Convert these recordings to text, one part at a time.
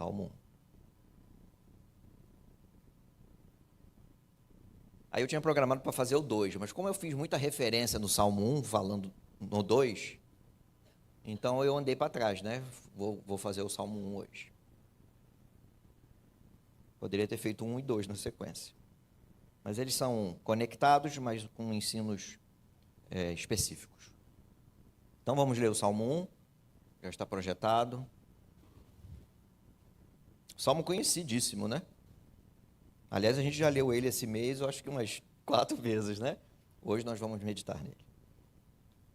Salmo 1. Aí eu tinha programado para fazer o 2, mas como eu fiz muita referência no Salmo 1, falando no 2, então eu andei para trás, né? Vou fazer o Salmo 1 hoje. Poderia ter feito 1 e 2 na sequência. Mas eles são conectados, mas com ensinos específicos. Então vamos ler o Salmo 1, já está projetado. Salmo conhecidíssimo, né? Aliás, a gente já leu ele esse mês, eu acho que umas 4 vezes, né? Hoje nós vamos meditar nele.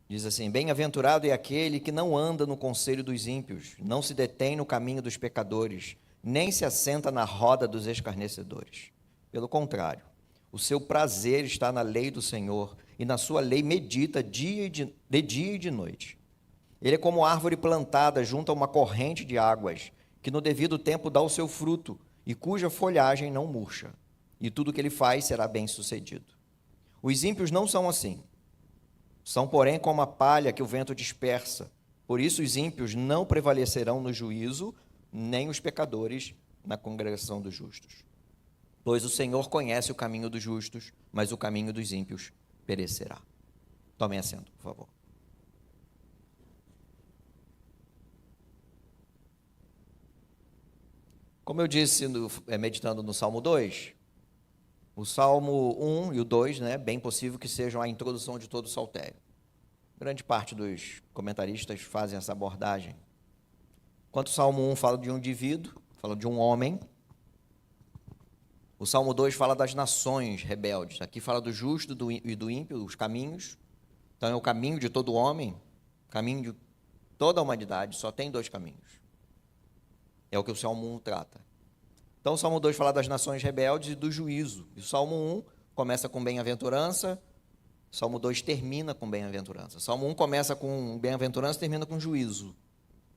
Diz assim: bem-aventurado é aquele que não anda no conselho dos ímpios, não se detém no caminho dos pecadores, nem se assenta na roda dos escarnecedores. Pelo contrário, o seu prazer está na lei do Senhor, e na sua lei medita de dia e de noite. Ele é como árvore plantada junto a uma corrente de águas, que no devido tempo dá o seu fruto, e cuja folhagem não murcha, e tudo que ele faz será bem-sucedido. Os ímpios não são assim. São, porém, como a palha que o vento dispersa. Por isso os ímpios não prevalecerão no juízo, nem os pecadores na congregação dos justos. Pois o Senhor conhece o caminho dos justos, mas o caminho dos ímpios perecerá. Tomem assento, por favor. Como eu disse, meditando no Salmo 2, o Salmo 1 e o 2, né, bem possível que sejam a introdução de todo o saltério. Grande parte dos comentaristas fazem essa abordagem. Enquanto o Salmo 1 fala de um indivíduo, fala de um homem, o Salmo 2 fala das nações rebeldes. Aqui fala do justo e do ímpio, os caminhos. Então é o caminho de todo homem, caminho de toda a humanidade, só tem 2 caminhos. É o que o Salmo 1 trata. Então o Salmo 2 fala das nações rebeldes e do juízo. E o Salmo 1 começa com bem-aventurança, o Salmo 2 termina com bem-aventurança. O Salmo 1 começa com bem-aventurança e termina com juízo.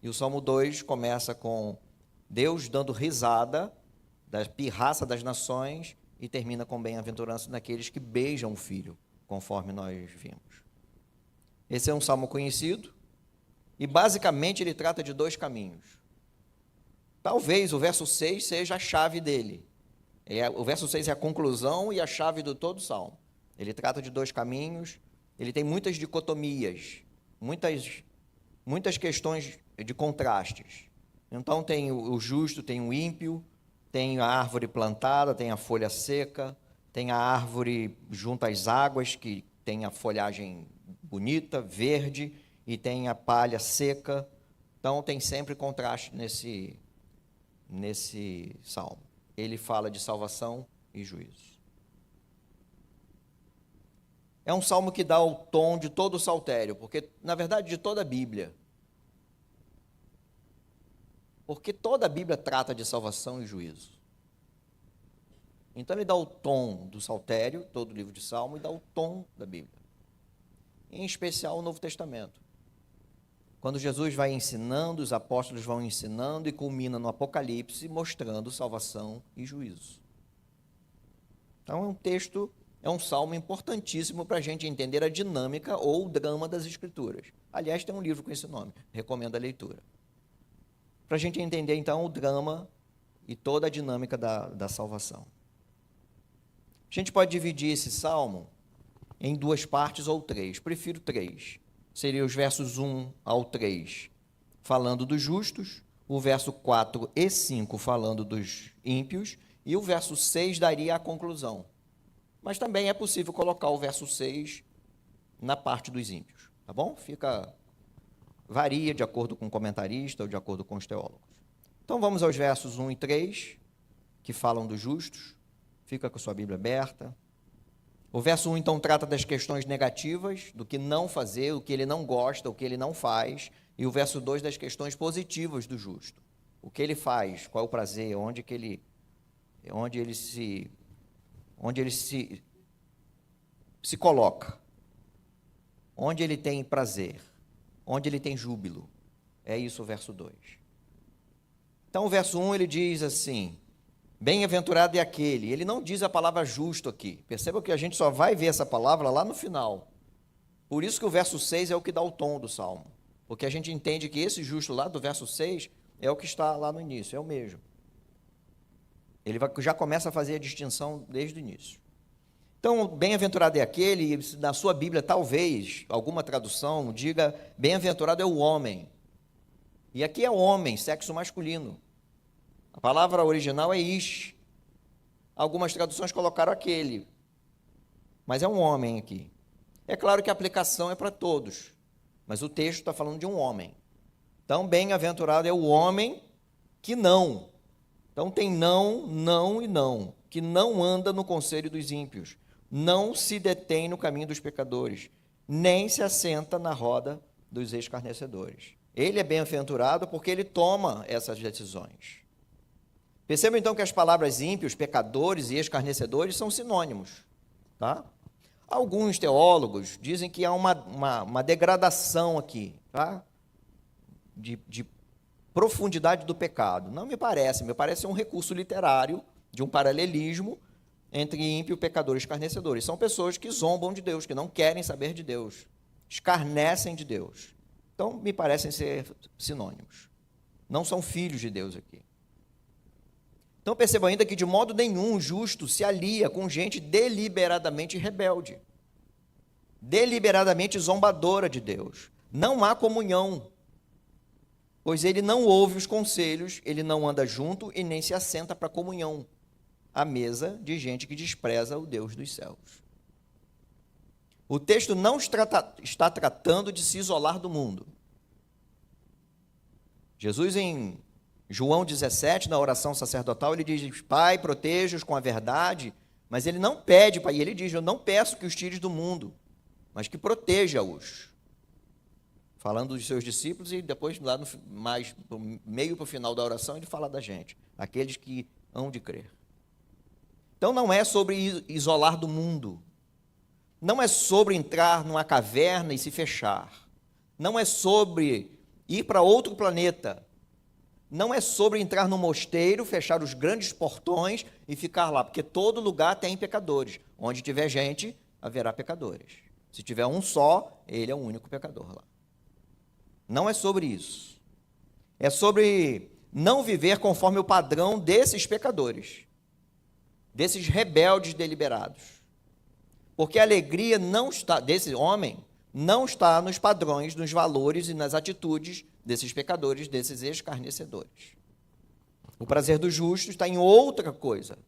E o Salmo 2 começa com Deus dando risada da pirraça das nações e termina com bem-aventurança daqueles que beijam o Filho, conforme nós vimos. Esse é um salmo conhecido e basicamente ele trata de 2 caminhos. Talvez o verso 6 seja a chave dele. O verso 6 é a conclusão e a chave de todo o salmo. Ele trata de 2 caminhos, ele tem muitas dicotomias, muitas questões de contrastes. Então tem o justo, tem o ímpio, tem a árvore plantada, tem a folha seca, tem a árvore junto às águas, que tem a folhagem bonita, verde, e tem a palha seca. Então tem sempre contraste nesse salmo. Ele fala de salvação e juízo. É um salmo que dá o tom de todo o saltério, porque, na verdade, de toda a Bíblia. Porque toda a Bíblia trata de salvação e juízo. Então ele dá o tom do saltério, todo o livro de Salmo, e dá o tom da Bíblia. Em especial o Novo Testamento. Quando Jesus vai ensinando, os apóstolos vão ensinando e culmina no Apocalipse, mostrando salvação e juízo. Então é um salmo importantíssimo para a gente entender a dinâmica ou o drama das Escrituras. Aliás, tem um livro com esse nome, recomendo a leitura. Para a gente entender, então, o drama e toda a dinâmica da salvação. A gente pode dividir esse salmo em 2 partes ou 3. Prefiro 3. Seriam os versos 1 ao 3, falando dos justos, o verso 4 e 5 falando dos ímpios, e o verso 6 daria a conclusão. Mas também é possível colocar o verso 6 na parte dos ímpios, tá bom? Varia de acordo com o comentarista ou de acordo com os teólogos. Então vamos aos versos 1 e 3, que falam dos justos. Fica com a sua Bíblia aberta. O verso 1, então, trata das questões negativas, do que não fazer, o que ele não gosta, o que ele não faz. E o verso 2, das questões positivas do justo. O que ele faz, qual é o prazer, onde ele se coloca, onde ele tem prazer, onde ele tem júbilo. É isso o verso 2. Então, o verso 1, ele diz assim: bem-aventurado é aquele. Ele não diz a palavra justo aqui. Perceba que a gente só vai ver essa palavra lá no final. Por isso que o verso 6 é o que dá o tom do salmo. Porque a gente entende que esse justo lá do verso 6 é o que está lá no início, é o mesmo. Ele já começa a fazer a distinção desde o início. Então, bem-aventurado é aquele, na sua Bíblia, talvez, alguma tradução diga, bem-aventurado é o homem. E aqui é homem, sexo masculino. A palavra original é ish. Algumas traduções colocaram aquele. Mas é um homem aqui. É claro que a aplicação é para todos. Mas o texto está falando de um homem. Então, bem-aventurado é o homem que não. Então, tem não, não e não. Que não anda no conselho dos ímpios. Não se detém no caminho dos pecadores. Nem se assenta na roda dos escarnecedores. Ele é bem-aventurado porque ele toma essas decisões. Percebam então que as palavras ímpios, pecadores e escarnecedores são sinônimos. Tá? Alguns teólogos dizem que há uma degradação aqui, tá? de profundidade do pecado. Não me parece um recurso literário de um paralelismo entre ímpio, pecador e escarnecedores. São pessoas que zombam de Deus, que não querem saber de Deus, escarnecem de Deus. Então, me parecem ser sinônimos. Não são filhos de Deus aqui. Então, percebam ainda que de modo nenhum o justo se alia com gente deliberadamente rebelde, deliberadamente zombadora de Deus. Não há comunhão, pois ele não ouve os conselhos, ele não anda junto e nem se assenta para comunhão, à mesa de gente que despreza o Deus dos céus. O texto não está tratando de se isolar do mundo. Jesus, em João 17, na oração sacerdotal, ele diz, Pai, proteja-os com a verdade, mas ele não pede, Pai, ele diz, eu não peço que os tires do mundo, mas que proteja-os. Falando dos seus discípulos e depois, lá no meio para o final da oração, ele fala da gente, aqueles que hão de crer. Então, não é sobre isolar do mundo, não é sobre entrar numa caverna e se fechar, não é sobre ir para outro planeta, não é sobre entrar no mosteiro, fechar os grandes portões e ficar lá, porque todo lugar tem pecadores. Onde tiver gente, haverá pecadores. Se tiver um só, ele é o único pecador lá. Não é sobre isso. É sobre não viver conforme o padrão desses pecadores, desses rebeldes deliberados. Porque a alegria não está, desse homem, não está nos padrões, nos valores e nas atitudes desses pecadores, desses escarnecedores. O prazer do justo está em outra coisa.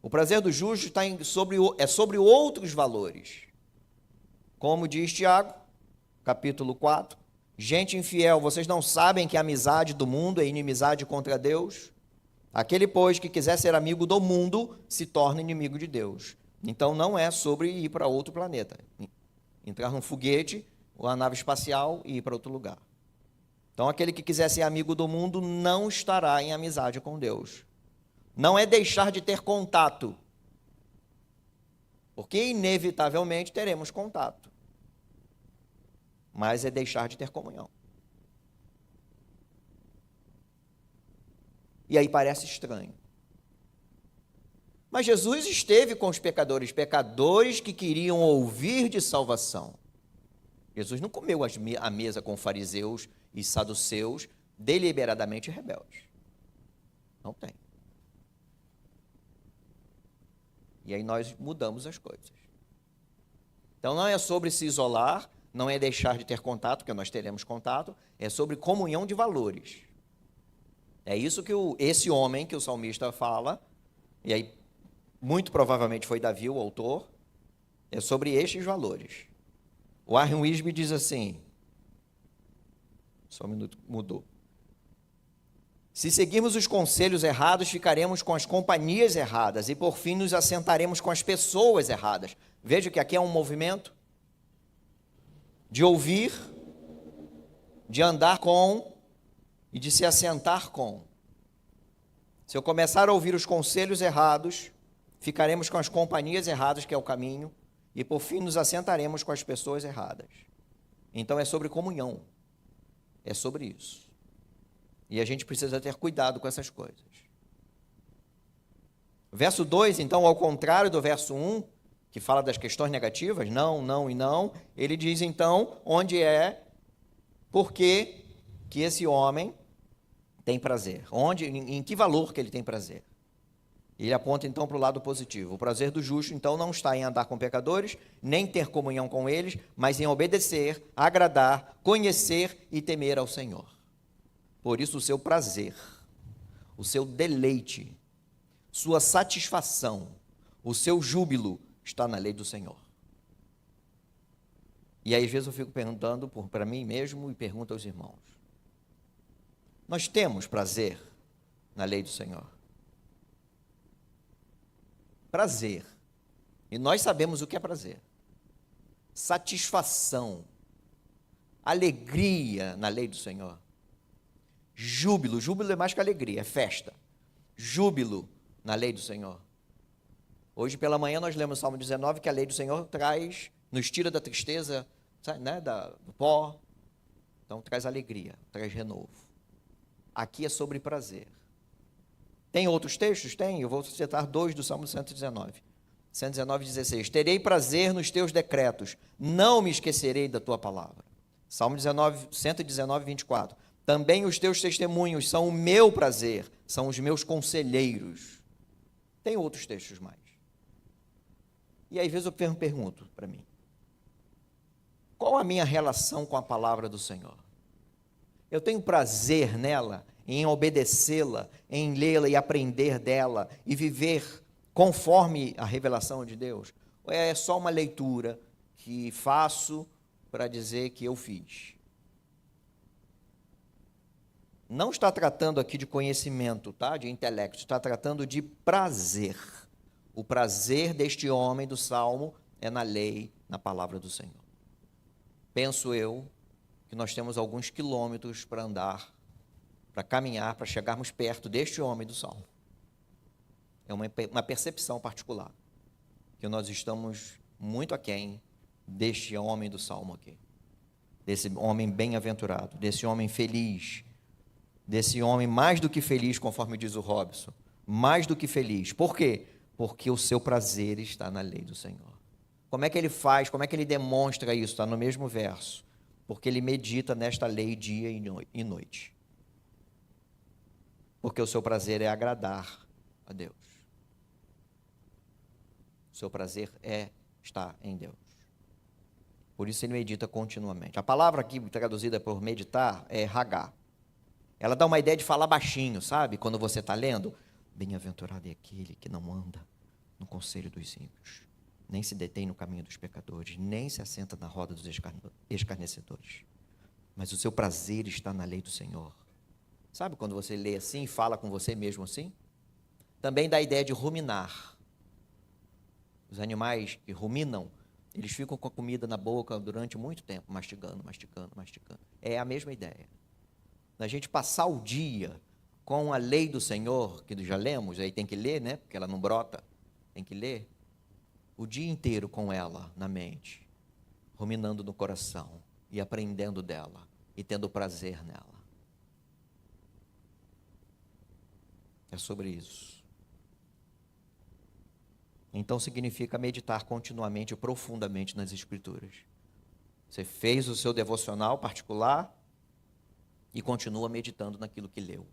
O prazer do justo está sobre outros valores. Como diz Tiago, capítulo 4, gente infiel, vocês não sabem que a amizade do mundo é inimizade contra Deus? Aquele, pois, que quiser ser amigo do mundo, se torna inimigo de Deus. Então, não é sobre ir para outro planeta. Entrar num foguete, ou a nave espacial e ir para outro lugar. Então, aquele que quiser ser amigo do mundo não estará em amizade com Deus. Não é deixar de ter contato, porque inevitavelmente teremos contato, mas é deixar de ter comunhão. E aí parece estranho. Mas Jesus esteve com os pecadores, pecadores que queriam ouvir de salvação. Jesus não comeu à mesa com fariseus e saduceus deliberadamente rebeldes. Não tem. E aí nós mudamos as coisas. Então não é sobre se isolar, não é deixar de ter contato, porque nós teremos contato, é sobre comunhão de valores. É isso que esse homem que o salmista fala, e aí muito provavelmente foi Davi o autor, é sobre estes valores. O Warren Wiersbe diz assim, só um minuto, mudou. Se seguirmos os conselhos errados, ficaremos com as companhias erradas e, por fim, nos assentaremos com as pessoas erradas. Veja que aqui é um movimento de ouvir, de andar com e de se assentar com. Se eu começar a ouvir os conselhos errados, ficaremos com as companhias erradas, que é o caminho, e, por fim, nos assentaremos com as pessoas erradas. Então, é sobre comunhão. É sobre isso. E a gente precisa ter cuidado com essas coisas. Verso 2, então, ao contrário do verso 1, que fala das questões negativas, não, não e não, ele diz, então, onde é, por que esse homem tem prazer. Onde, em que valor que ele tem prazer? Ele aponta então para o lado positivo. O prazer do justo, então, não está em andar com pecadores, nem ter comunhão com eles, mas em obedecer, agradar, conhecer e temer ao Senhor. Por isso, o seu prazer, o seu deleite, sua satisfação, o seu júbilo está na lei do Senhor. E aí, às vezes, eu fico perguntando para mim mesmo e pergunto aos irmãos: nós temos prazer na lei do Senhor? Prazer. E nós sabemos o que é prazer. Satisfação. Alegria na lei do Senhor. Júbilo. Júbilo é mais que alegria, é festa. Júbilo na lei do Senhor. Hoje pela manhã nós lemos o Salmo 19, que a lei do Senhor nos tira da tristeza, né, do pó. Então traz alegria, traz renovo. Aqui é sobre prazer. Tem outros textos? Tem. Eu vou citar 2 do Salmo 119. 119:16. Terei prazer nos teus decretos, não me esquecerei da tua palavra. Salmo 119:24. Também os teus testemunhos são o meu prazer, são os meus conselheiros. Tem outros textos mais. E às vezes eu pergunto para mim: qual a minha relação com a palavra do Senhor? Eu tenho prazer nela, em obedecê-la, em lê-la e aprender dela e viver conforme a revelação de Deus? Ou é só uma leitura que faço para dizer que eu fiz? Não está tratando aqui de conhecimento, tá? De intelecto, está tratando de prazer. O prazer deste homem do Salmo é na lei, na palavra do Senhor. Penso eu que nós temos alguns quilômetros para andar, para caminhar, para chegarmos perto deste homem do Salmo. É uma percepção particular, que nós estamos muito aquém deste homem do Salmo aqui, desse homem bem-aventurado, desse homem feliz, desse homem mais do que feliz, conforme diz o Robson, mais do que feliz. Por quê? Porque o seu prazer está na lei do Senhor. Como é que ele faz, como é que ele demonstra isso? Está no mesmo verso. Porque ele medita nesta lei dia e noite. Porque o seu prazer é agradar a Deus. O seu prazer é estar em Deus. Por isso ele medita continuamente. A palavra aqui traduzida por meditar é hagá. Ela dá uma ideia de falar baixinho, sabe? Quando você está lendo, bem-aventurado é aquele que não anda no conselho dos ímpios, nem se detém no caminho dos pecadores, nem se assenta na roda dos escarnecedores. Mas o seu prazer está na lei do Senhor. Sabe quando você lê assim e fala com você mesmo assim? Também dá a ideia de ruminar. Os animais que ruminam, eles ficam com a comida na boca durante muito tempo, mastigando, mastigando, mastigando. É a mesma ideia. Da gente passar o dia com a lei do Senhor, que já lemos, aí tem que ler, né? Porque ela não brota, tem que ler. O dia inteiro com ela na mente, ruminando no coração e aprendendo dela e tendo prazer nela. É sobre isso. Então significa meditar continuamente e profundamente nas Escrituras. Você fez o seu devocional particular e continua meditando naquilo que leu.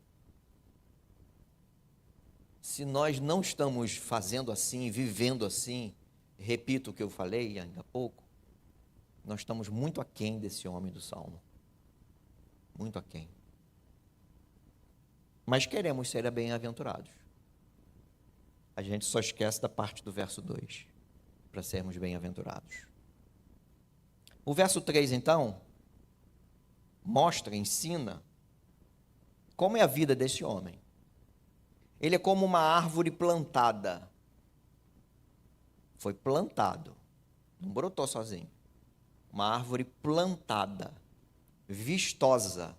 Se nós não estamos fazendo assim, vivendo assim, repito o que eu falei ainda há pouco, nós estamos muito aquém desse homem do Salmo. Muito aquém. Mas queremos ser bem-aventurados. A gente só esquece da parte do verso 2, para sermos bem-aventurados. O verso 3, então, mostra, ensina, como é a vida desse homem. Ele é como uma árvore plantada. Foi plantado, não brotou sozinho. Uma árvore plantada, vistosa,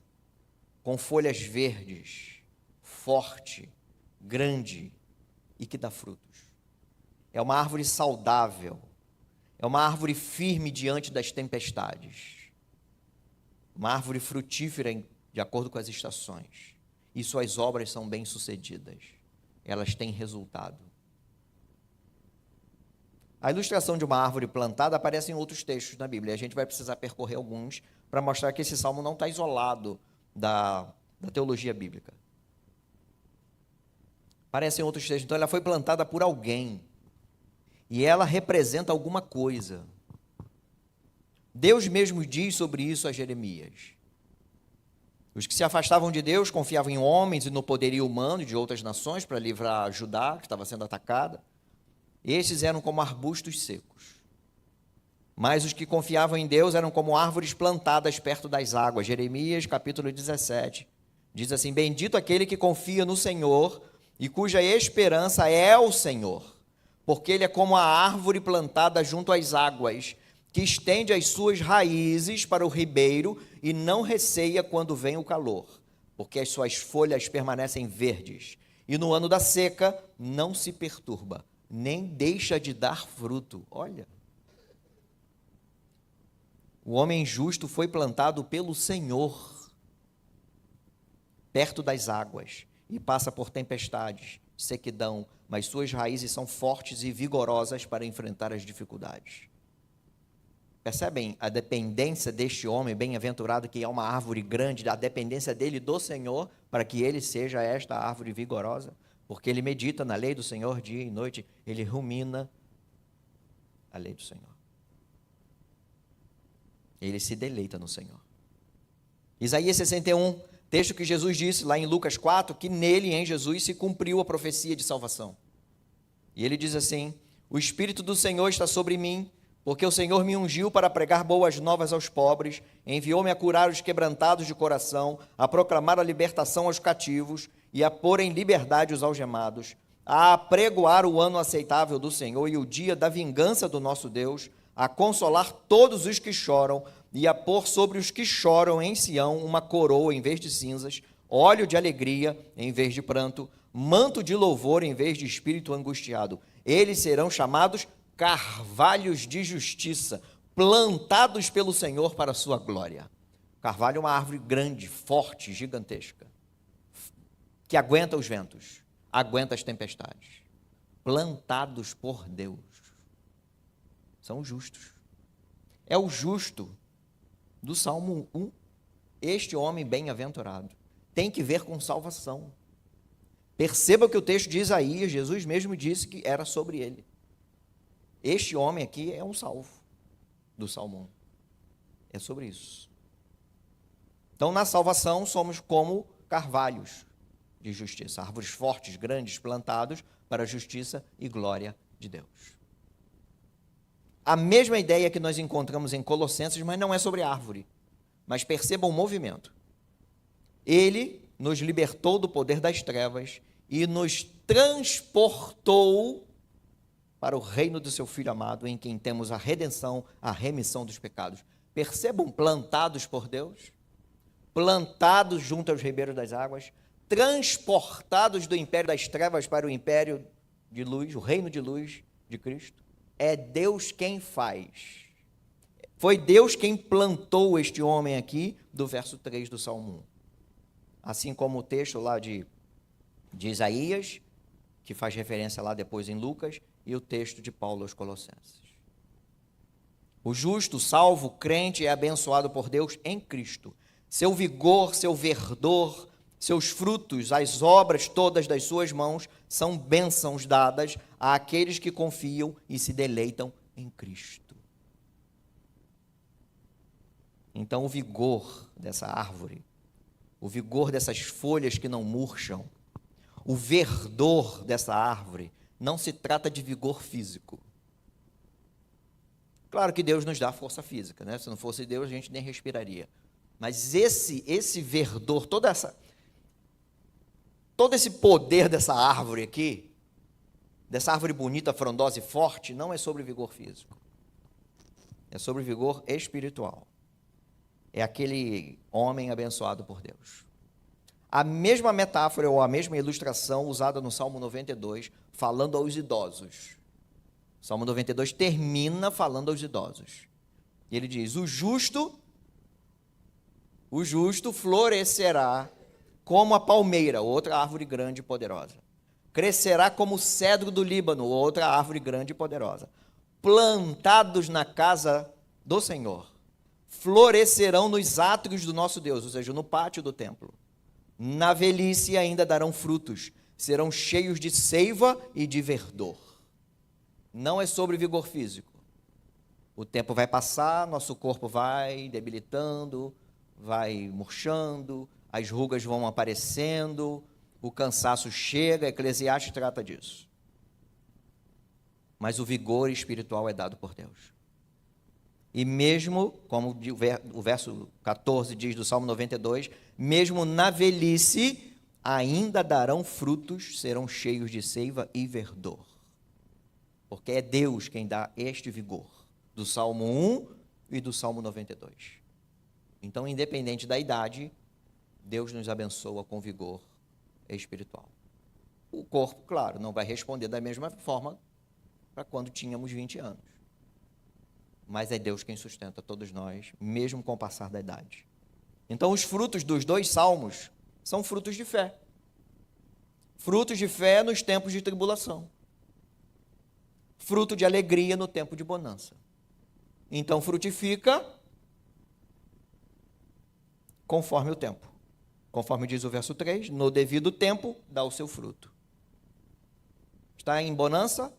com folhas verdes, forte, grande e que dá frutos. É uma árvore saudável, é uma árvore firme diante das tempestades, uma árvore frutífera de acordo com as estações. E suas obras são bem-sucedidas, elas têm resultado. A ilustração de uma árvore plantada aparece em outros textos na Bíblia. A gente vai precisar percorrer alguns para mostrar que esse salmo não está isolado da teologia bíblica. Aparecem outros textos. Então, ela foi plantada por alguém. E ela representa alguma coisa. Deus mesmo diz sobre isso a Jeremias. Os que se afastavam de Deus confiavam em homens e no poderio humano de outras nações para livrar Judá, que estava sendo atacada. Estes eram como arbustos secos. Mas os que confiavam em Deus eram como árvores plantadas perto das águas. Jeremias, capítulo 17, diz assim: bendito aquele que confia no Senhor e cuja esperança é o Senhor, porque ele é como a árvore plantada junto às águas, que estende as suas raízes para o ribeiro e não receia quando vem o calor, porque as suas folhas permanecem verdes, e no ano da seca não se perturba, nem deixa de dar fruto. Olha, o homem justo foi plantado pelo Senhor, perto das águas, e passa por tempestades, sequidão, mas suas raízes são fortes e vigorosas para enfrentar as dificuldades. Percebem a dependência deste homem bem-aventurado, que é uma árvore grande, a dependência dele do Senhor, para que ele seja esta árvore vigorosa? Porque ele medita na lei do Senhor dia e noite, ele rumina a lei do Senhor. Ele se deleita no Senhor. Isaías 61, texto que Jesus disse lá em Lucas 4, que nele, em Jesus, se cumpriu a profecia de salvação. E ele diz assim: o Espírito do Senhor está sobre mim, porque o Senhor me ungiu para pregar boas novas aos pobres, enviou-me a curar os quebrantados de coração, a proclamar a libertação aos cativos e a pôr em liberdade os algemados, a apregoar o ano aceitável do Senhor e o dia da vingança do nosso Deus, a consolar todos os que choram e a pôr sobre os que choram em Sião uma coroa em vez de cinzas, óleo de alegria em vez de pranto, manto de louvor em vez de espírito angustiado. Eles serão chamados carvalhos de justiça, plantados pelo Senhor para a sua glória. Carvalho é uma árvore grande, forte, gigantesca, que aguenta os ventos, aguenta as tempestades. Plantados por Deus. São justos. É o justo do Salmo 1. Este homem bem-aventurado tem que ver com salvação. Perceba que o texto de Isaías, Jesus mesmo disse que era sobre ele. Este homem aqui é um salvo do Salmo 1. É sobre isso. Então, na salvação, somos como carvalhos de justiça, árvores fortes, grandes, plantados para a justiça e glória de Deus. A mesma ideia que nós encontramos em Colossenses, mas não é sobre árvore. Mas percebam o movimento. Ele nos libertou do poder das trevas e nos transportou para o reino do seu Filho amado, em quem temos a redenção, a remissão dos pecados. Percebam, plantados por Deus, plantados junto aos ribeiros das águas, transportados do império das trevas para o império de luz, o reino de luz de Cristo. É Deus quem faz. Foi Deus quem plantou este homem aqui, do verso 3 do Salmo 1. Assim como o texto lá de Isaías, que faz referência lá depois em Lucas, e o texto de Paulo aos Colossenses. O justo, salvo, crente é abençoado por Deus em Cristo. Seu vigor, seu verdor, seus frutos, as obras todas das suas mãos são bênçãos dadas àqueles que confiam e se deleitam em Cristo. Então, o vigor dessa árvore, o vigor dessas folhas que não murcham, o verdor dessa árvore, não se trata de vigor físico. Claro que Deus nos dá força física, né? Se não fosse Deus, a gente nem respiraria. Mas esse verdor, todo esse poder dessa árvore aqui, dessa árvore bonita, frondosa e forte, não é sobre vigor físico. É sobre vigor espiritual. É aquele homem abençoado por Deus. A mesma metáfora ou a mesma ilustração usada no Salmo 92, falando aos idosos. O Salmo 92 termina falando aos idosos. E ele diz: o justo florescerá como a palmeira, outra árvore grande e poderosa. Crescerá como o cedro do Líbano, outra árvore grande e poderosa. Plantados na casa do Senhor, florescerão nos átrios do nosso Deus, ou seja, no pátio do templo. Na velhice ainda darão frutos, serão cheios de seiva e de verdor. Não é sobre vigor físico. O tempo vai passar, nosso corpo vai debilitando, vai murchando, as rugas vão aparecendo, o cansaço chega, Eclesiastes trata disso. Mas o vigor espiritual é dado por Deus. E mesmo, como o verso 14 diz do Salmo 92, mesmo na velhice, ainda darão frutos, serão cheios de seiva e verdor. Porque é Deus quem dá este vigor, do Salmo 1 e do Salmo 92. Então, independente da idade, Deus nos abençoa com vigor espiritual. O corpo, claro, não vai responder da mesma forma para quando tínhamos 20 anos. Mas é Deus quem sustenta todos nós, mesmo com o passar da idade. Então, os frutos dos 2 salmos são frutos de fé. Frutos de fé nos tempos de tribulação. Fruto de alegria no tempo de bonança. Então, frutifica conforme o tempo. Conforme diz o verso 3, no devido tempo, dá o seu fruto. Está em bonança?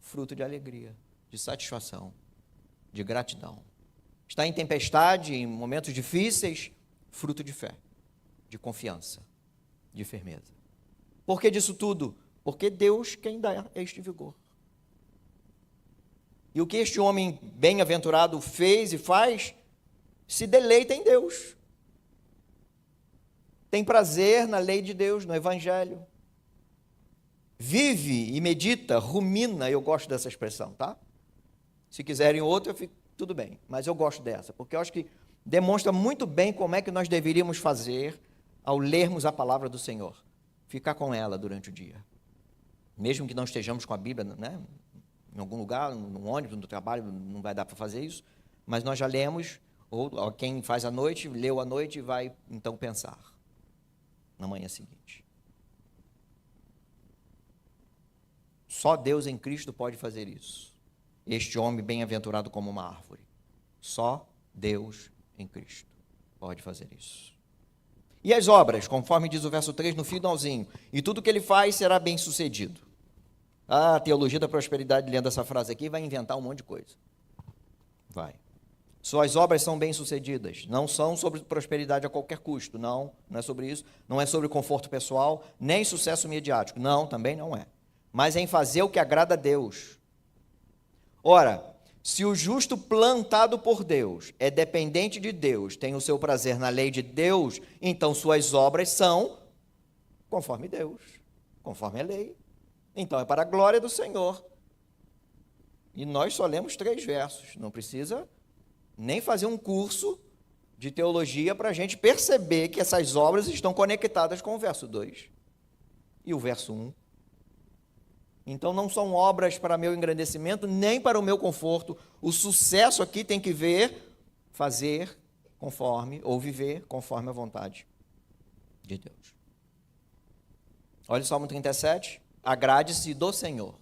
Fruto de alegria, de satisfação, de gratidão. Está em tempestade, em momentos difíceis? Fruto de fé, de confiança, de firmeza. Por que disso tudo? Porque Deus quem dá este vigor. E o que este homem bem-aventurado fez e faz, se deleita em Deus. Tem prazer na lei de Deus, no Evangelho. Vive e medita, rumina, eu gosto dessa expressão, tá? Se quiserem outra, tudo bem, mas eu gosto dessa, porque eu acho que demonstra muito bem como é que nós deveríamos fazer ao lermos a palavra do Senhor. Ficar com ela durante o dia. Mesmo que não estejamos com a Bíblia, né, em algum lugar, no ônibus, no trabalho, não vai dar para fazer isso, mas nós já lemos, ou quem faz à noite, leu à noite e vai então pensar na manhã seguinte. Só Deus em Cristo pode fazer isso. Este homem bem-aventurado como uma árvore. Só Deus em Cristo pode fazer isso. E as obras, conforme diz o verso 3 no finalzinho, e tudo que ele faz será bem sucedido. A teologia da prosperidade, lendo essa frase aqui, vai inventar um monte de coisa. Vai. Suas obras são bem-sucedidas, não são sobre prosperidade a qualquer custo, não é sobre isso, não é sobre conforto pessoal, nem sucesso midiático, não, também não é. Mas é em fazer o que agrada a Deus. Ora, se o justo plantado por Deus é dependente de Deus, tem o seu prazer na lei de Deus, então suas obras são conforme Deus, conforme a lei. Então é para a glória do Senhor. E nós só lemos 3 versos, não precisa nem fazer um curso de teologia para a gente perceber que essas obras estão conectadas com o verso 2 e o verso 1. Então não são obras para meu engrandecimento, nem para o meu conforto. O sucesso aqui tem que ver, fazer conforme, ou viver conforme a vontade de Deus. Olha o Salmo 37. Agrade-se do Senhor.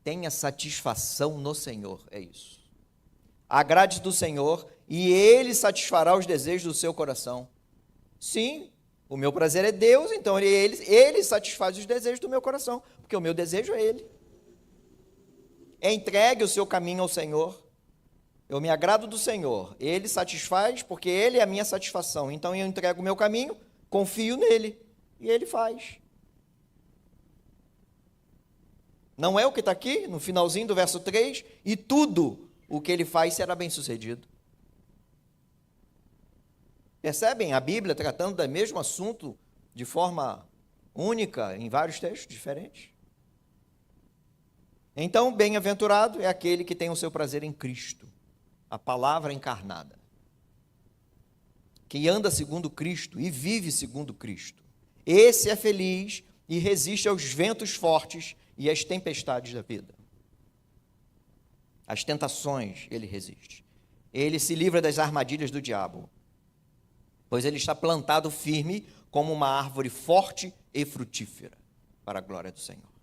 Tenha satisfação no Senhor, é isso. Agrade-se do Senhor e Ele satisfará os desejos do seu coração. Sim, o meu prazer é Deus, então ele satisfaz os desejos do meu coração, porque o meu desejo é Ele. Entregue o seu caminho ao Senhor. Eu me agrado do Senhor. Ele satisfaz, porque Ele é a minha satisfação. Então eu entrego o meu caminho, confio nele, e Ele faz. Não é o que está aqui, no finalzinho do verso 3? E tudo o que Ele faz será bem sucedido. Percebem a Bíblia tratando do mesmo assunto de forma única em vários textos diferentes? Então, bem-aventurado é aquele que tem o seu prazer em Cristo, a palavra encarnada, que anda segundo Cristo e vive segundo Cristo. Esse é feliz e resiste aos ventos fortes e às tempestades da vida. As tentações ele resiste. Ele se livra das armadilhas do diabo, pois ele está plantado firme como uma árvore forte e frutífera, para a glória do Senhor.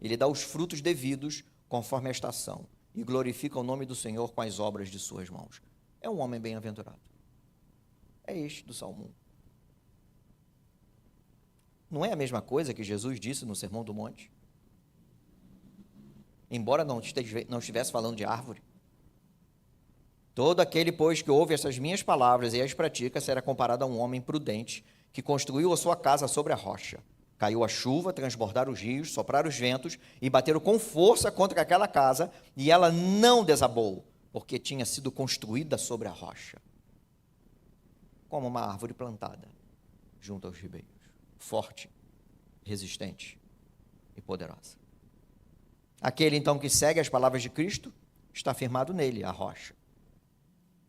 Ele dá os frutos devidos conforme a estação e glorifica o nome do Senhor com as obras de suas mãos. É um homem bem-aventurado. É este do Salmo 1. Não é a mesma coisa que Jesus disse no Sermão do Monte? Embora não estivesse falando de árvore. Todo aquele, pois, que ouve essas minhas palavras e as pratica, será comparado a um homem prudente, que construiu a sua casa sobre a rocha. Caiu a chuva, transbordaram os rios, sopraram os ventos e bateram com força contra aquela casa, e ela não desabou, porque tinha sido construída sobre a rocha, como uma árvore plantada junto aos ribeiros, forte, resistente e poderosa. Aquele, então, que segue as palavras de Cristo, está firmado nele, a rocha.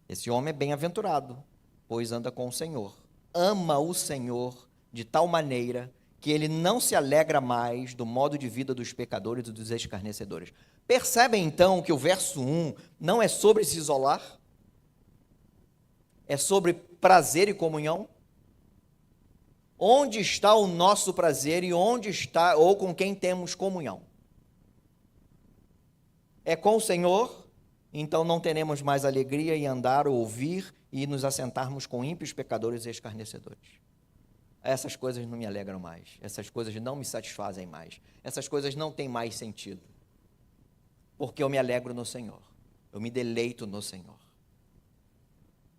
Esse homem é bem-aventurado, pois anda com o Senhor. Ama o Senhor de tal maneira que ele não se alegra mais do modo de vida dos pecadores e dos escarnecedores. Percebem, então, que o verso 1 não é sobre se isolar? É sobre prazer e comunhão? Onde está o nosso prazer e onde está, ou com quem temos comunhão? É com o Senhor, então não teremos mais alegria em andar, ouvir e nos assentarmos com ímpios, pecadores e escarnecedores. Essas coisas não me alegram mais, essas coisas não me satisfazem mais, essas coisas não têm mais sentido, porque eu me alegro no Senhor, eu me deleito no Senhor.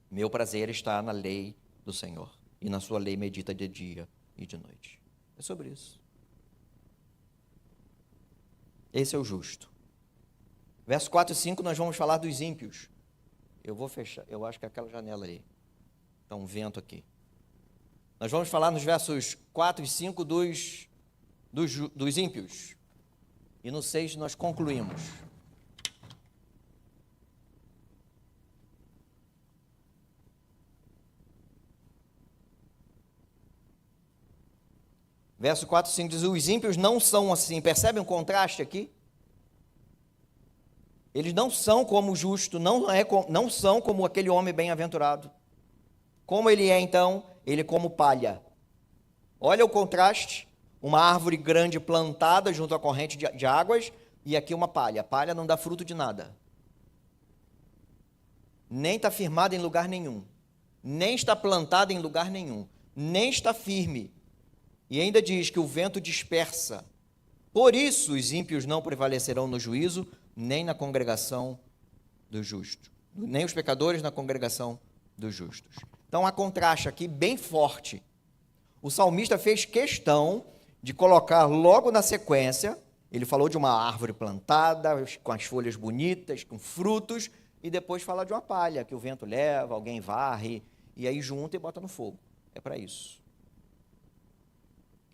Meu prazer está na lei do Senhor, e na sua lei medita de dia e de noite. É sobre isso. Esse é o justo. Verso 4 e 5, nós vamos falar dos ímpios. Eu vou fechar, eu acho que é aquela janela ali. Está um vento aqui. Nós vamos falar nos versos 4 e 5 dos ímpios. E no 6 nós concluímos. Verso 4 e 5 diz, os ímpios não são assim. Percebem o contraste aqui? Eles não são como o justo, não são como aquele homem bem-aventurado. Como ele é, então? Ele é como palha. Olha o contraste, uma árvore grande plantada junto à corrente de águas, e aqui uma palha. A palha não dá fruto de nada. Nem está firmada em lugar nenhum. Nem está plantada em lugar nenhum. Nem está firme. E ainda diz que o vento dispersa. Por isso os ímpios não prevalecerão no juízo, nem na congregação dos justos. Nem os pecadores na congregação dos justos. Então há contraste aqui bem forte. O salmista fez questão de colocar logo na sequência, ele falou de uma árvore plantada, com as folhas bonitas, com frutos, e depois fala de uma palha, que o vento leva, alguém varre, e aí junta e bota no fogo. É para isso.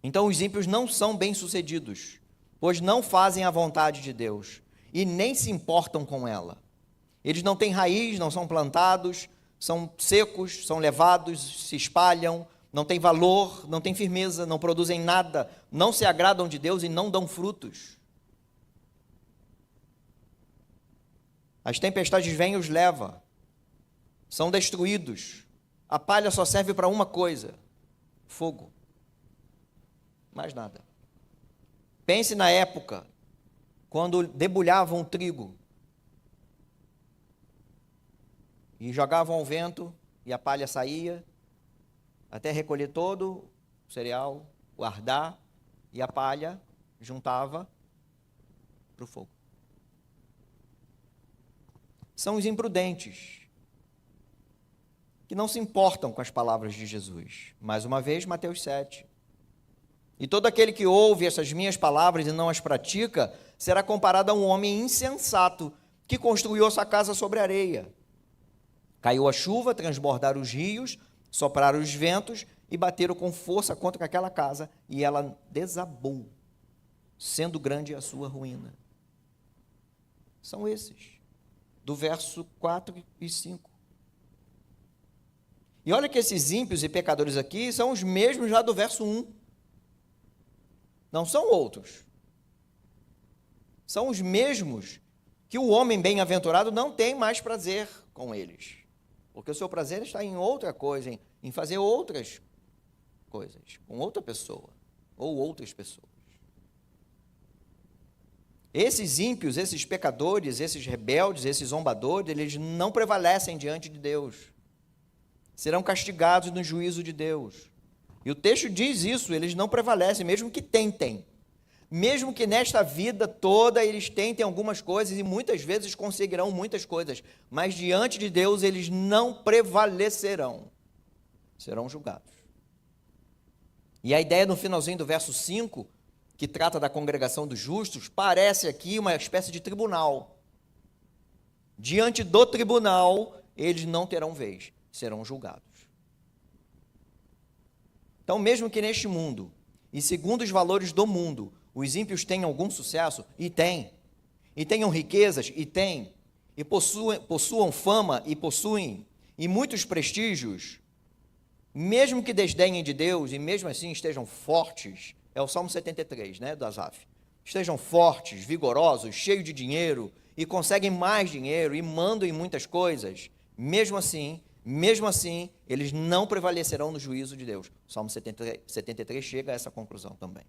Então os ímpios não são bem-sucedidos, pois não fazem a vontade de Deus, e nem se importam com ela. Eles não têm raiz, não são plantados, são secos, são levados, se espalham, não têm valor, não têm firmeza, não produzem nada, não se agradam de Deus e não dão frutos. As tempestades vêm e os levam, são destruídos. A palha só serve para uma coisa: fogo. Mais nada. Pense na época, quando debulhavam o trigo e jogavam ao vento e a palha saía, até recolher todo o cereal, guardar, e a palha juntava para o fogo. São os imprudentes, que não se importam com as palavras de Jesus. Mais uma vez, Mateus 7. E todo aquele que ouve essas minhas palavras e não as pratica, será comparado a um homem insensato, que construiu a sua casa sobre areia. Caiu a chuva, transbordaram os rios, sopraram os ventos e bateram com força contra aquela casa, e ela desabou, sendo grande a sua ruína. São esses, do verso 4 e 5. E olha que esses ímpios e pecadores aqui são os mesmos já do verso 1. Não são outros. São os mesmos que o homem bem-aventurado não tem mais prazer com eles. Porque o seu prazer está em outra coisa, em fazer outras coisas, com outra pessoa, ou outras pessoas. Esses ímpios, esses pecadores, esses rebeldes, esses zombadores, eles não prevalecem diante de Deus. Serão castigados no juízo de Deus. E o texto diz isso, eles não prevalecem, mesmo que tentem. Mesmo que nesta vida toda eles tentem algumas coisas e muitas vezes conseguirão muitas coisas, mas diante de Deus eles não prevalecerão, serão julgados. E a ideia no finalzinho do verso 5, que trata da congregação dos justos, parece aqui uma espécie de tribunal. Diante do tribunal, eles não terão vez, serão julgados. Então, mesmo que neste mundo, e segundo os valores do mundo, os ímpios tenham algum sucesso, e tenham riquezas, e possuam fama, e possuem, e muitos prestígios, mesmo que desdenhem de Deus, e mesmo assim estejam fortes, é o Salmo 73, né, do Asaf, estejam fortes, vigorosos, cheios de dinheiro, e conseguem mais dinheiro, e mandam em muitas coisas, mesmo assim, eles não prevalecerão no juízo de Deus. O Salmo 73 chega a essa conclusão também.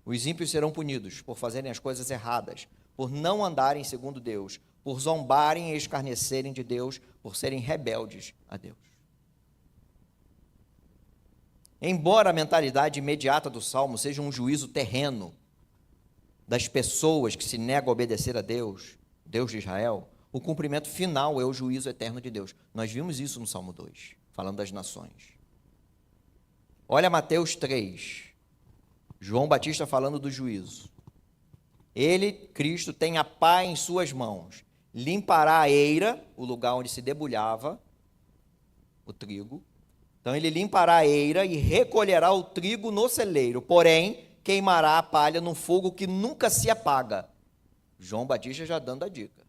Os ímpios serão punidos por fazerem as coisas erradas, por não andarem segundo Deus, por zombarem e escarnecerem de Deus, por serem rebeldes a Deus. Embora a mentalidade imediata do Salmo seja um juízo terreno das pessoas que se negam a obedecer a Deus, Deus de Israel, o cumprimento final é o juízo eterno de Deus. Nós vimos isso no Salmo 2, falando das nações. Olha Mateus 3, João Batista falando do juízo. Ele, Cristo, tem a pá em suas mãos, limpará a eira, o lugar onde se debulhava o trigo. Então ele limpará a eira e recolherá o trigo no celeiro, porém queimará a palha num fogo que nunca se apaga. João Batista já dando a dica.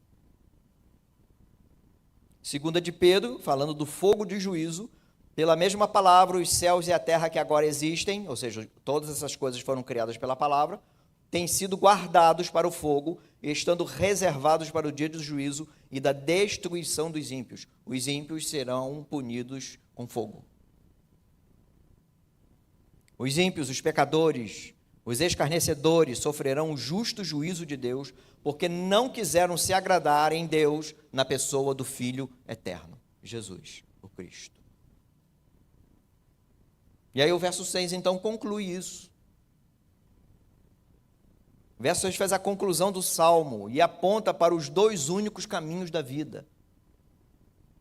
Segunda de Pedro, falando do fogo de juízo, pela mesma palavra, os céus e a terra que agora existem, ou seja, todas essas coisas foram criadas pela palavra, têm sido guardados para o fogo, estando reservados para o dia do juízo e da destruição dos ímpios. Os ímpios serão punidos com fogo. Os ímpios, os pecadores, os escarnecedores sofrerão o justo juízo de Deus, porque não quiseram se agradar em Deus na pessoa do Filho eterno, Jesus, o Cristo. E aí o verso 6 então conclui isso. O verso 6 faz a conclusão do Salmo e aponta para os dois únicos caminhos da vida.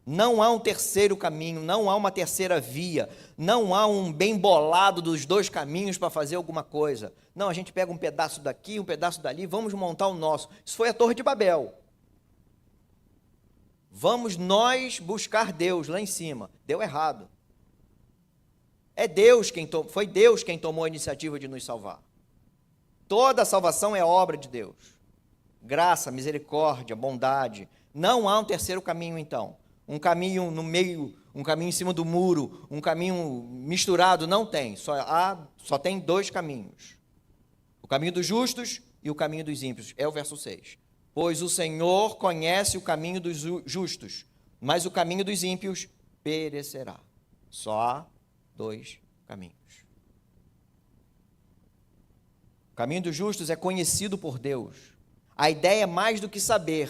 Não há um terceiro caminho, não há uma terceira via, não há um bem bolado dos dois caminhos para fazer alguma coisa. Não, a gente pega um pedaço daqui, um pedaço dali, vamos montar o nosso. Isso foi a Torre de Babel. Vamos nós buscar Deus lá em cima. Deu errado. Foi Deus quem tomou a iniciativa de nos salvar. Toda a salvação é obra de Deus. Graça, misericórdia, bondade. Não há um terceiro caminho, então. Um caminho no meio, um caminho em cima do muro, um caminho misturado, não tem. Só tem dois caminhos. O caminho dos justos e o caminho dos ímpios. É o verso 6. Pois o Senhor conhece o caminho dos justos, mas o caminho dos ímpios perecerá. Só há dois caminhos. O caminho dos justos é conhecido por Deus. A ideia é mais do que saber.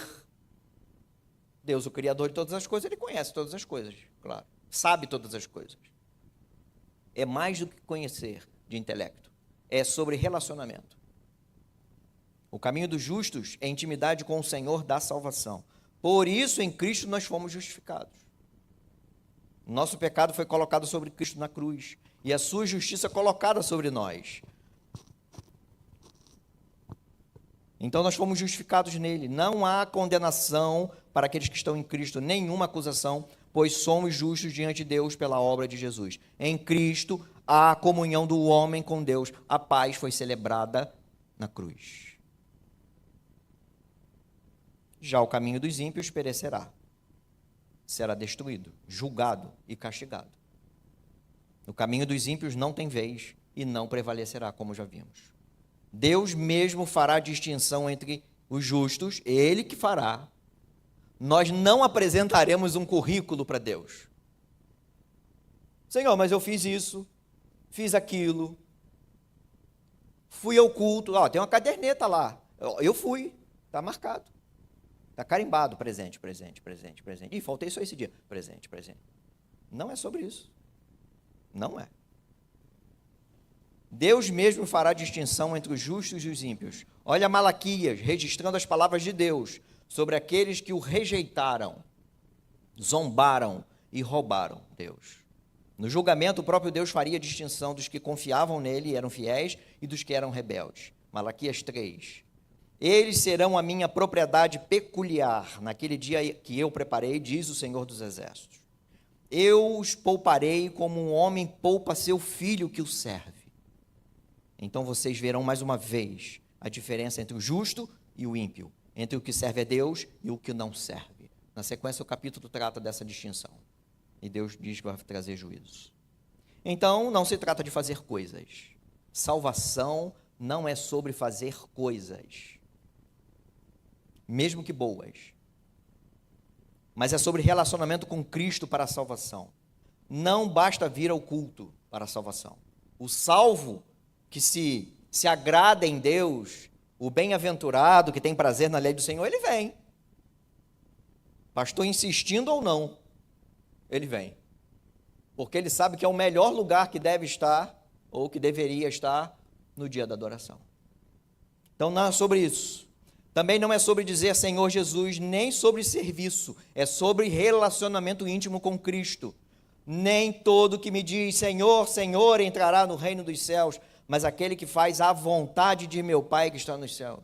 Deus, o Criador de todas as coisas, Ele conhece todas as coisas, claro. Sabe todas as coisas. É mais do que conhecer de intelecto. É sobre relacionamento. O caminho dos justos é intimidade com o Senhor da salvação. Por isso, em Cristo, nós fomos justificados. Nosso pecado foi colocado sobre Cristo na cruz. E a sua justiça colocada sobre nós. Então, nós fomos justificados nele. Não há condenação para aqueles que estão em Cristo, nenhuma acusação, pois somos justos diante de Deus pela obra de Jesus. Em Cristo, há a comunhão do homem com Deus. A paz foi celebrada na cruz. Já o caminho dos ímpios perecerá. Será destruído, julgado e castigado. O caminho dos ímpios não tem vez e não prevalecerá, como já vimos. Deus mesmo fará distinção entre os justos, Ele que fará. Nós não apresentaremos um currículo para Deus. Senhor, mas eu fiz isso, fiz aquilo, fui ao culto, tem uma caderneta lá, eu fui, está marcado, está carimbado, presente. Ih, faltei só esse dia, presente. Não é sobre isso, não é. Deus mesmo fará distinção entre os justos e os ímpios. Olha Malaquias, registrando as palavras de Deus sobre aqueles que o rejeitaram, zombaram e roubaram Deus. No julgamento, o próprio Deus faria distinção dos que confiavam nele e eram fiéis e dos que eram rebeldes. Malaquias 3. Eles serão a minha propriedade peculiar, naquele dia que eu preparei, diz o Senhor dos Exércitos. Eu os pouparei como um homem poupa seu filho que o serve. Então vocês verão mais uma vez a diferença entre o justo e o ímpio, entre o que serve a Deus e o que não serve. Na sequência, o capítulo trata dessa distinção. E Deus diz que vai trazer juízo. Então, não se trata de fazer coisas. Salvação não é sobre fazer coisas, mesmo que boas. Mas é sobre relacionamento com Cristo para a salvação. Não basta vir ao culto para a salvação. O salvo que se agrada em Deus, o bem-aventurado que tem prazer na lei do Senhor, ele vem. Pastor insistindo ou não, ele vem. Porque ele sabe que é o melhor lugar que deve estar, ou que deveria estar, no dia da adoração. Então não é sobre isso. Também não é sobre dizer Senhor Jesus, nem sobre serviço. É sobre relacionamento íntimo com Cristo. Nem todo que me diz Senhor, Senhor entrará no reino dos céus, mas aquele que faz a vontade de meu Pai que está nos céus.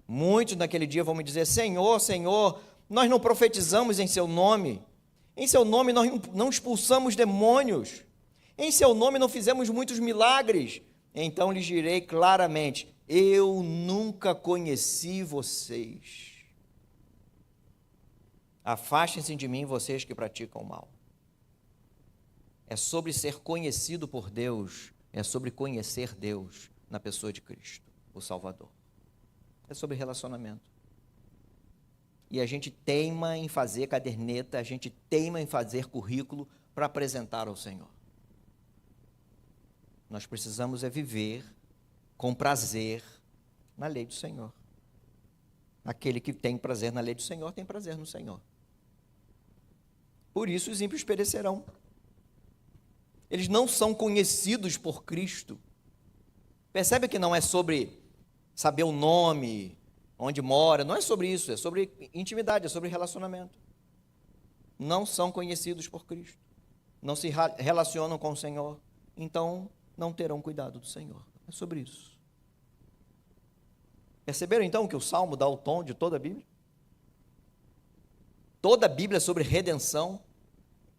Muitos naquele dia vão me dizer, Senhor, Senhor, nós não profetizamos em seu nome, em seu nome nós não expulsamos demônios, em seu nome não fizemos muitos milagres. Então lhes direi claramente, eu nunca conheci vocês. Afastem-se de mim, vocês que praticam o mal. É sobre ser conhecido por Deus, é sobre conhecer Deus na pessoa de Cristo, o Salvador. É sobre relacionamento. E a gente teima em fazer caderneta, a gente teima em fazer currículo para apresentar ao Senhor. Nós precisamos é viver com prazer na lei do Senhor. Aquele que tem prazer na lei do Senhor, tem prazer no Senhor. Por isso os ímpios perecerão. Eles não são conhecidos por Cristo. Percebe que não é sobre saber o nome, onde mora, não é sobre isso, é sobre intimidade, é sobre relacionamento. Não são conhecidos por Cristo, não se relacionam com o Senhor, então não terão cuidado do Senhor. É sobre isso. Perceberam então que o Salmo dá o tom de toda a Bíblia? Toda a Bíblia é sobre redenção,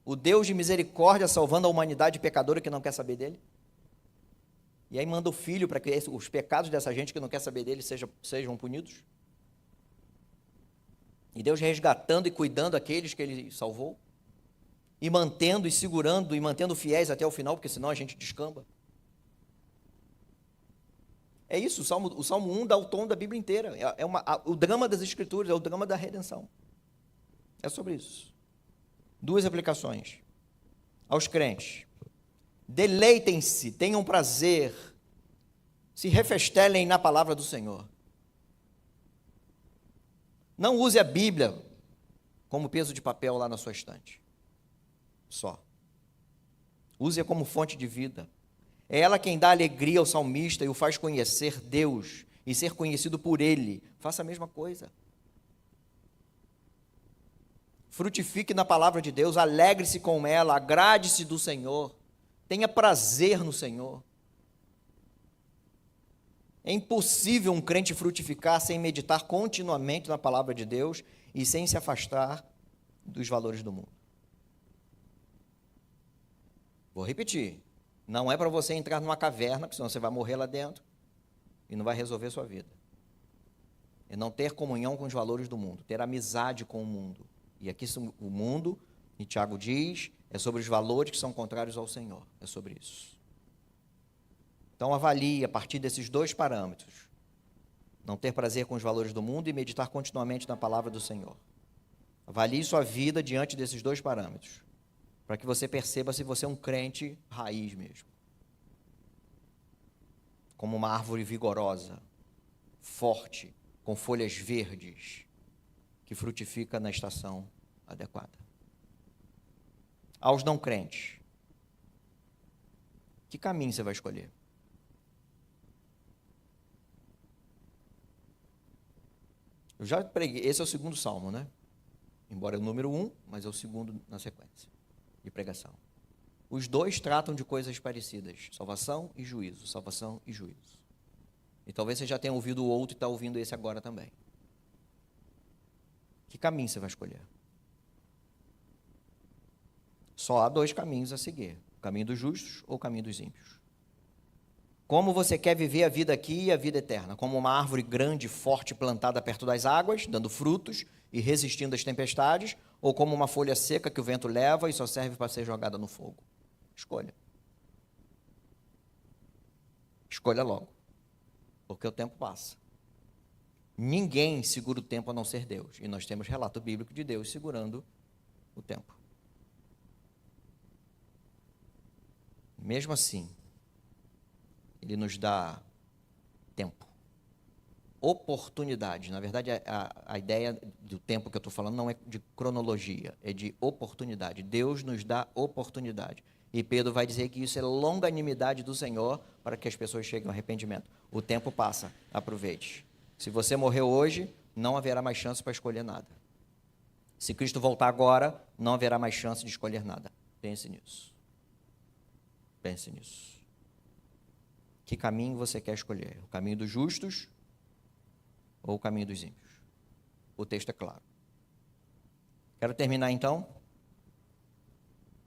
o Deus de misericórdia salvando a humanidade pecadora que não quer saber dele. E aí manda o Filho para que os pecados dessa gente que não quer saber dele sejam punidos. E Deus resgatando e cuidando aqueles que ele salvou. E mantendo e segurando e mantendo fiéis até o final, porque senão a gente descamba. É isso, o Salmo 1 dá o tom da Bíblia inteira. O drama das Escrituras, é o drama da redenção. É sobre isso. Duas aplicações. Aos crentes. Deleitem-se, tenham prazer, se refestelem na palavra do Senhor. Não use a Bíblia como peso de papel lá na sua estante. Só. Use-a como fonte de vida. É ela quem dá alegria ao salmista e o faz conhecer Deus e ser conhecido por Ele. Faça a mesma coisa. Frutifique na palavra de Deus, alegre-se com ela, agrade-se do Senhor, tenha prazer no Senhor. É impossível um crente frutificar sem meditar continuamente na palavra de Deus e sem se afastar dos valores do mundo. Vou repetir, não é para você entrar numa caverna, porque senão você vai morrer lá dentro e não vai resolver sua vida. É não ter comunhão com os valores do mundo, ter amizade com o mundo. E aqui o mundo, e Tiago diz, é sobre os valores que são contrários ao Senhor. É sobre isso. Então avalie a partir desses dois parâmetros. Não ter prazer com os valores do mundo e meditar continuamente na palavra do Senhor. Avalie sua vida diante desses dois parâmetros. Para que você perceba se você é um crente raiz mesmo. Como uma árvore vigorosa, forte, com folhas verdes, que frutifica na estação adequada. Aos não crentes, Que caminho você vai escolher? Eu já preguei, esse é o segundo salmo, né? Embora é o número 1, mas é o segundo na sequência de pregação. Os dois tratam de coisas parecidas, salvação e juízo, salvação e juízo. E talvez você já tenha ouvido o outro e está ouvindo esse agora também. Que caminho você vai escolher? Só há dois caminhos a seguir, o caminho dos justos ou o caminho dos ímpios. Como você quer viver a vida aqui e a vida eterna? Como uma árvore grande, forte, plantada perto das águas, dando frutos e resistindo às tempestades, ou como uma folha seca que o vento leva e só serve para ser jogada no fogo? Escolha. Escolha logo, porque o tempo passa. Ninguém segura o tempo a não ser Deus, e nós temos relato bíblico de Deus segurando o tempo. Mesmo assim, Ele nos dá tempo, oportunidade. Na verdade, a ideia do tempo que eu estou falando não é de cronologia, é de oportunidade. Deus nos dá oportunidade. E Pedro vai dizer que isso é longanimidade do Senhor para que as pessoas cheguem ao arrependimento. O tempo passa, aproveite. Se você morreu hoje, não haverá mais chance para escolher nada. Se Cristo voltar agora, não haverá mais chance de escolher nada. Pense nisso. Pense nisso. Que caminho você quer escolher? O caminho dos justos ou o caminho dos ímpios? O texto é claro. Quero terminar então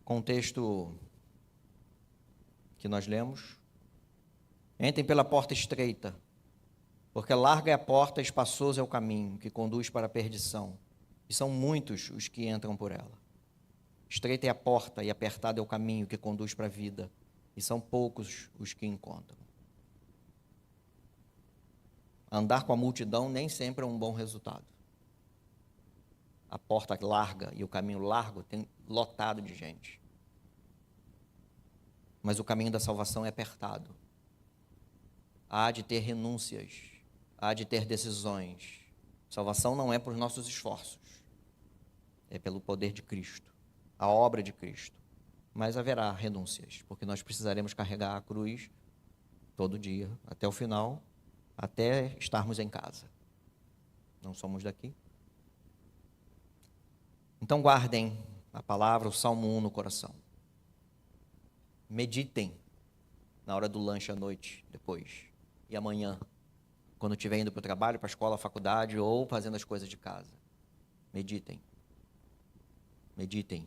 com o texto que nós lemos. Entrem pela porta estreita, porque larga é a porta, espaçoso é o caminho que conduz para a perdição, e são muitos os que entram por ela. Estreita é a porta e apertado é o caminho que conduz para a vida, e são poucos os que encontram. Andar com a multidão nem sempre é um bom resultado. A porta larga e o caminho largo tem lotado de gente. Mas o caminho da salvação é apertado. Há de ter renúncias, há de ter decisões. Salvação não é por nossos esforços, é pelo poder de Cristo, a obra de Cristo. Mas haverá renúncias, porque nós precisaremos carregar a cruz todo dia, até o final, até estarmos em casa. Não somos daqui. Então guardem a palavra, o Salmo 1 no coração. Meditem na hora do lanche à noite, depois. E amanhã, quando estiver indo para o trabalho, para a escola, faculdade ou fazendo as coisas de casa. Meditem. Meditem.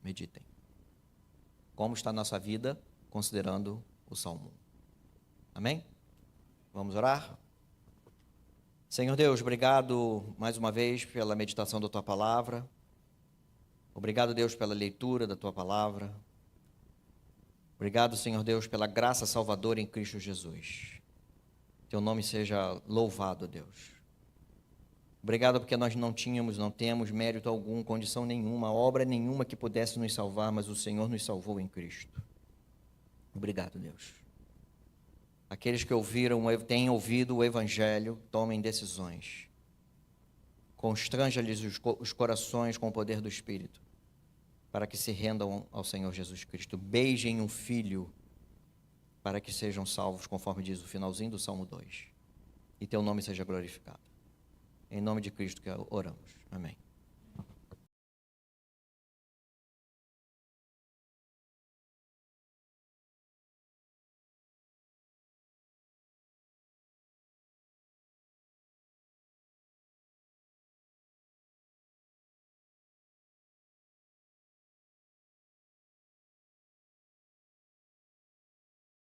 Meditem. Como está a nossa vida, considerando o Salmo 1. Amém? Vamos orar? Senhor Deus, obrigado mais uma vez pela meditação da Tua Palavra. Obrigado, Deus, pela leitura da Tua Palavra. Obrigado, Senhor Deus, pela graça salvadora em Cristo Jesus. Teu nome seja louvado, Deus. Obrigado porque nós não temos mérito algum, condição nenhuma, obra nenhuma que pudesse nos salvar, mas o Senhor nos salvou em Cristo. Obrigado, Deus. Aqueles que têm ouvido o Evangelho, tomem decisões. Constranja-lhes os corações com o poder do Espírito, para que se rendam ao Senhor Jesus Cristo. Beijem um filho, para que sejam salvos, conforme diz o finalzinho do Salmo 2. E teu nome seja glorificado. Em nome de Cristo que oramos. Amém.